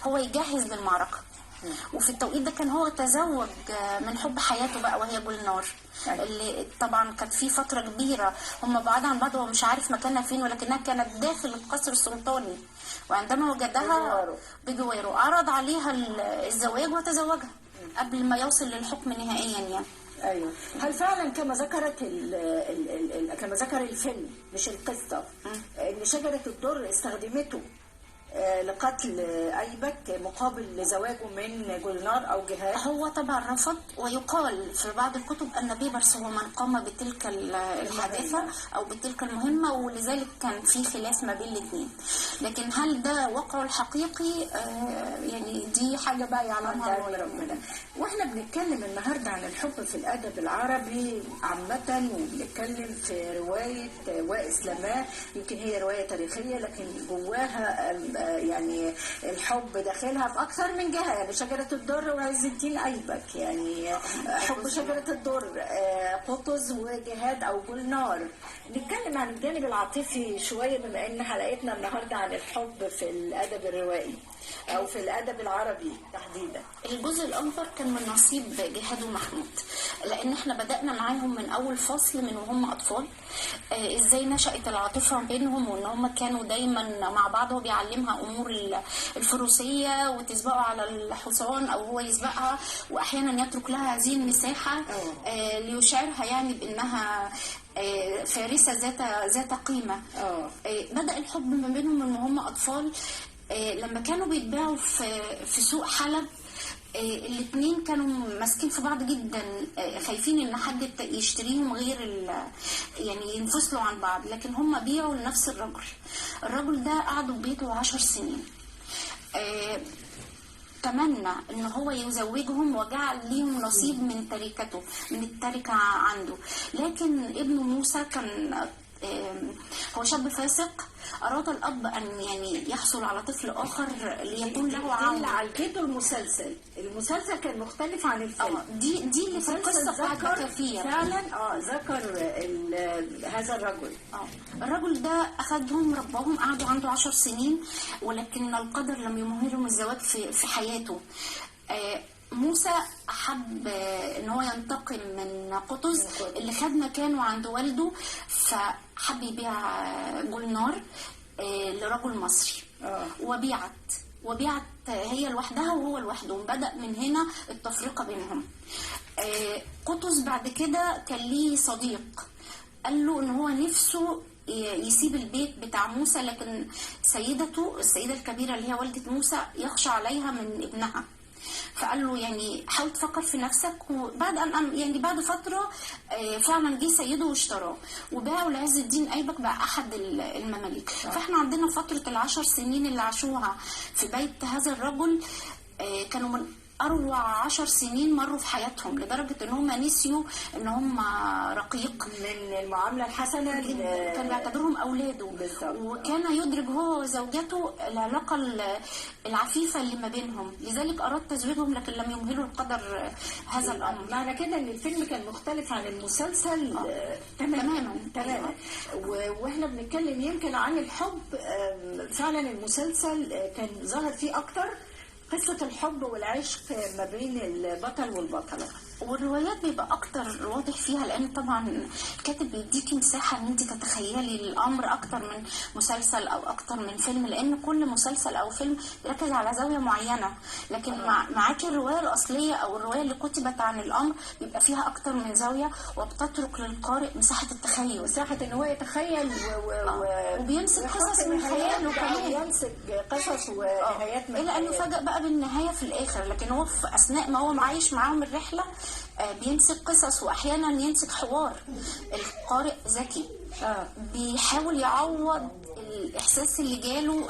هو يجهز للمعركة. وفي التوقيت ده كان هو تزوج من حب حياته بقى وهي جولنار، اللي طبعا كانت في فترة كبيرة هم بعاد عن بعض، هو مش عارف مكانها فين، ولكنها كانت داخل القصر السلطاني، وعندما وجدها بجواره عرض عليها الزواج وتزوجها قبل ما يوصل للحكم نهائيا يعني. ايوه. هل فعلا كما ذكرت كما ذكر الفيلم مش القصه ان شجره الدر استخدمته لقتل أيبك مقابل زواجه من جولنار أو جهاد؟ هو طبعا رفض، ويقال في بعض الكتب أن بيبرس هو من قام بتلك الحادثة أو بتلك المهمة، ولذلك كان في خلاف ما بين الاثنين. لكن هل ده وقعه الحقيقي؟ يعني دي حاجة بقى يعلمها ربنا. واحنا بنتكلم النهارده عن الحب في الأدب العربي عامة، وبنتكلم في رواية وإسلاماه، يمكن هي رواية تاريخية لكن جواها يعني الحب داخلها في أكثر من جهة، يعني شجرة الدر وعز الدين أيبك، يعني حب شجرة الدر، قطز وجهاد أو جولنار. نتكلم عن الجانب العاطفي شوية بما إن حلقتنا النهاردة عن الحب في الأدب الروائي أو في الأدب العربي تحديدا. الجزء الأكبر كان من نصيب جهاد ومحمود، لأن احنا بدأنا معاهم من أول فصل من وهم أطفال، ازاي نشأت العاطفة بينهم، وان هم كانوا دايما مع بعض، هو بيعلمها أمور الفروسية وتسبقه على الحصان أو هو يسبقها، وأحيانا يترك لها هذه المساحة ليشعرها يعني بأنها فارسة ذات قيمة. بدأ الحب ما بينهم من وهم أطفال. لما كانوا بيتباعوا في سوق حلب، الاثنين كانوا ماسكين في بعض جدا، خايفين ان حد يشتريهم غير يعني ينفصلوا عن بعض، لكن هم بيعوا لنفس الرجل ده قعدوا في بيته 10 سنين. تمنى ان هو يزوجهم وجعل ليهم نصيب من تركته، من التركة عنده، لكن ابنه موسى كان هو شاب فاسق. أراد الأب أن يعني يحصل على طفل آخر ليكون له عودة. على كده المسلسل كان مختلف عن الفيلم. دي اللي في القصة بتاعت كفية فعلا. ذكر هذا الرجل. الرجل ده أخذهم ربهم، قعدوا عنده 10 سنين، ولكن القدر لم يمهلهم الزواج في حياته. موسى أحب إن هو ينتقم من قطز اللي خد مكانه عند والده، فحب يبيع جولنار لرجل مصري، وبيعت هي لوحدها وهو لوحده. بدأ من هنا التفرقة بينهم. قطز بعد كده كان ليه صديق قال له إن هو نفسه يسيب البيت بتاع موسى، لكن السيدة الكبيرة اللي هي والدة موسى يخشى عليها من ابنها، فقال له يعني حاول تفكر في نفسك. وبعد يعني بعد فتره فعلا جه سيده واشتراه وباعه لعز الدين ايبك، بقى احد المماليك. فاحنا عندنا فتره ال10 سنين اللي عاشوها في بيت هذا الرجل كانوا من أروع 10 سنين مروا في حياتهم، لدرجة إن هم نسيوا إن هم رقيق من المعاملة الحسنة. كان بيعتبرهم أولاده، وكان يدرك هو وزوجته العلاقة العفيفة اللي ما بينهم، لذلك أراد تزويجهم لكن لم يمهلوا القدر هذا الأمر. معنى كده إن الفيلم كان مختلف عن المسلسل تماما. وإحنا بنتكلم يمكن عن الحب، فعلا المسلسل كان ظهر فيه أكتر قصة الحب والعشق ما بين البطل والبطلة، والروايات بيبقى اكتر واضح فيها، لان طبعا الكاتب بيديكي مساحه ان انت تتخيلي الامر اكتر من مسلسل او اكتر من فيلم، لان كل مسلسل او فيلم بيركز على زاويه معينه، لكن معاكي الروايه الاصليه او الروايه اللي كتبت عن الامر بيبقى فيها اكتر من زاويه، وبتترك للقارئ مساحه التخيل، مساحه ان هو يتخيل وبيمسك قصص من خياله كمان، يمسك قصص ونهايات الى ان يفاجئ بقى بالنهايه في الاخر. لكن هو في اثناء ما هو عايش معاهم الرحله بيمسك قصص، واحيانا يمسك حوار. القارئ ذكي بيحاول يعوض الاحساس اللي جاله او